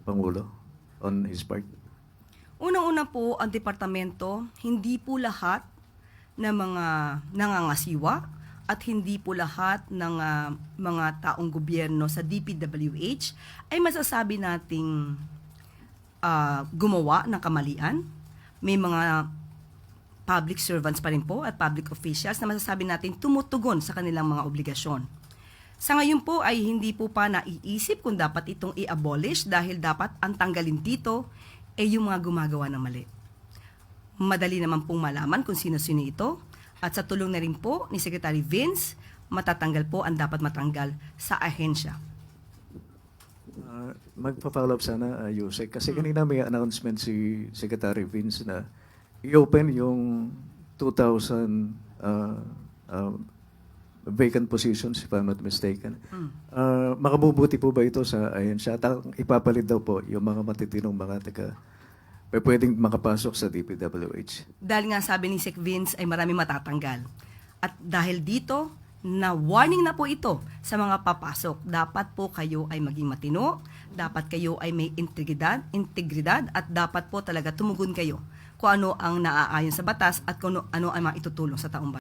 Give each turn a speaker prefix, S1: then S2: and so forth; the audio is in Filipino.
S1: Pangulo on his part?
S2: Unang-una po, ang departamento, hindi po lahat ng mga nangangasiwa at hindi po lahat ng mga taong gobyerno sa DPWH ay masasabi nating gumawa ng kamalian. May mga public servants pa rin po at public officials na masasabi natin tumutugon sa kanilang mga obligasyon. Sa ngayon po ay hindi po pa naiisip kung dapat itong i-abolish dahil dapat ang tanggalin dito ay yung mga gumagawa ng mali. Madali naman pong malaman kung sino-sino ito at sa tulong na rin po ni Secretary Vince, matatanggal po ang dapat matanggal sa ahensya.
S1: Magpa-follow up sana, Yusek, kasi kanina may announcement si Secretary Vince na i-open yung 2,000 vacant positions, if I'm not mistaken. Makabubuti po ba ito sa ahensya? At ipapalit daw po yung mga matitinong mga pwedeng makapasok sa DPWH.
S2: Dahil nga sabi ni Sec Vince ay marami matatanggal. At dahil dito, na warning na po ito sa mga papasok. Dapat po kayo ay maging matino, dapat kayo ay may integridad at dapat po talaga tumugon kayo kung ano ang naaayon sa batas at kung ano ang maitutulong sa taong bayan.